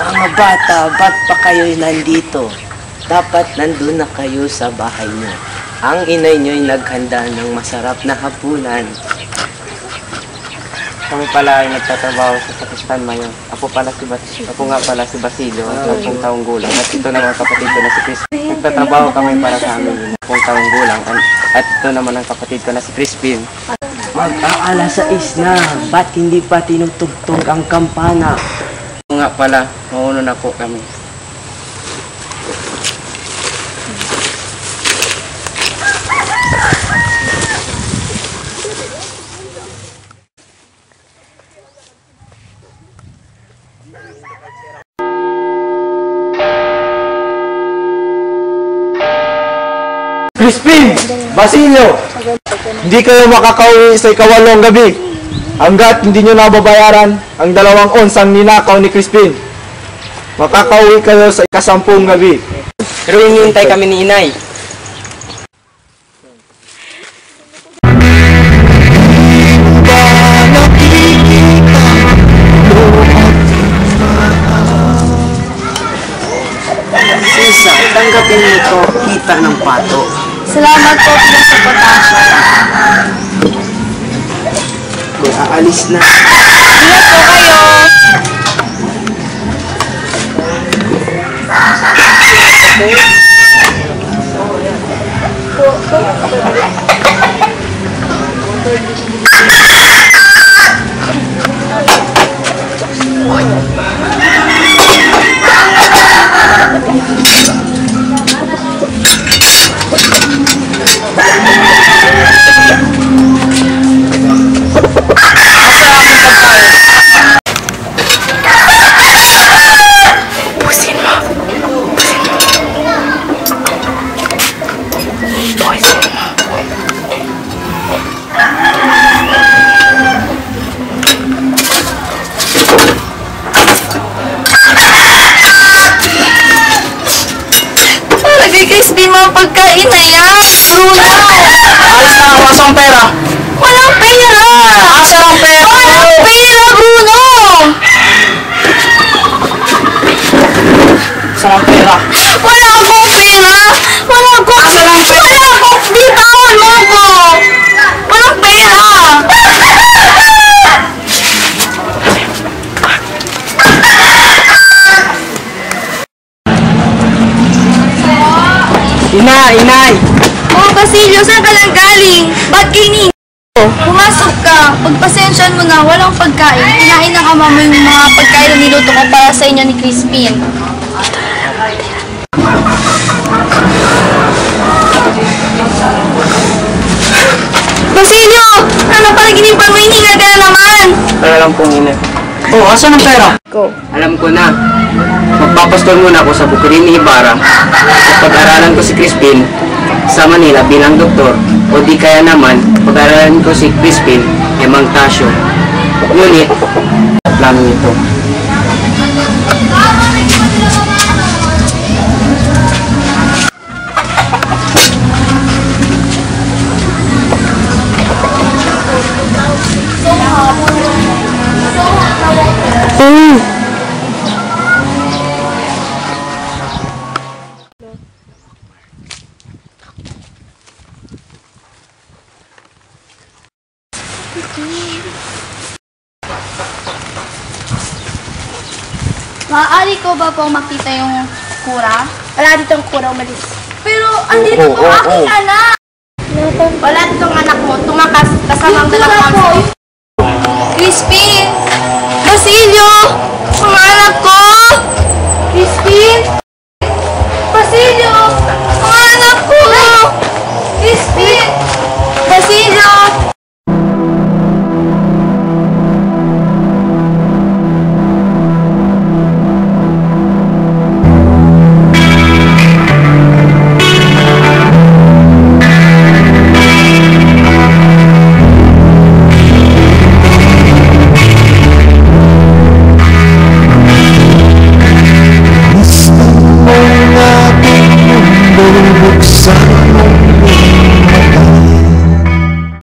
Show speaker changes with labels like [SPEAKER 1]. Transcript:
[SPEAKER 1] Mga bata, ba't pa kayo'y nandito? Dapat nandun na kayo sa bahay niyo. Ang inay niyo'y naghanda ng masarap na hapunan.
[SPEAKER 2] Kami pala ay nagtatrabaho sa Sakristan Mayor. Ako nga pala si Basilio, 10 taong gulang. At ito naman kapatid ko na si Crispin. Nagtatrabaho kami para sa amin, 10 taong gulang. At ito naman ang kapatid ko na si Crispin.
[SPEAKER 1] Mag-aalas 6 na, ba't hindi pa tinutugtog ang kampana?
[SPEAKER 2] Ako nga pala, mauna na po kami.
[SPEAKER 3] Crispin! Basilio! Hindi kayo makakauwi sa ikawalong gabi hanggat hindi nyo nababayaran ang 2 onsang ninakaw ni Crispin. Makakauwi kayo sa ika-10 gabi.
[SPEAKER 2] Pero hinihintay kami ni inay.
[SPEAKER 1] Sisa, tanggapin mo ito, kita ng pato.
[SPEAKER 4] Salamat po bilang sa potasyo.
[SPEAKER 1] Kung aalis na.
[SPEAKER 4] Ingat po kayo. Crispin, mga pagkain na yan! Bruno!
[SPEAKER 3] Alis na ako, asang pera!
[SPEAKER 4] Walang pera!
[SPEAKER 3] Asa ang pera?
[SPEAKER 4] Walang pera, Bruno!
[SPEAKER 3] Asa ang pera?
[SPEAKER 4] Wala akong pera! Wala akong pera! Wala akong bitawan mo ko! Walang pera!
[SPEAKER 3] Inay!
[SPEAKER 4] Oh, Basilio, saan ka lang galing? Ba't kini? Pumasok ka. Pagpasensyahan mo na, walang pagkain. Kinain ng ama mo yung mga pagkain na niluto ko para sa inyo ni Crispin. Basilio! Ano panaginip-an mo? Hiningal ka na naman!
[SPEAKER 2] Pero lang pong ina.
[SPEAKER 3] Oh, asa ng pera?
[SPEAKER 2] Alam ko na. Magpapastol muna ako sa Bukidini, Ibarra. At pag-aralan ko si Crispin sa Manila bilang doktor. O di kaya naman, pag-aralan ko si Crispin ay Mang Tasyo. Ngunit, plano nito.
[SPEAKER 4] Maaari ko ba po makita yung kura?
[SPEAKER 5] Wala ditong kura, umalis.
[SPEAKER 4] Pero andito po aking anak!
[SPEAKER 5] Wala ditong anak mo, tumakas, kasama ang dalawang
[SPEAKER 4] Crispin! Basilio! Mga anak ko! Crispin! Basilio! Mga anak ko! Crispin! Basilio!
[SPEAKER 6] Ang ating mundo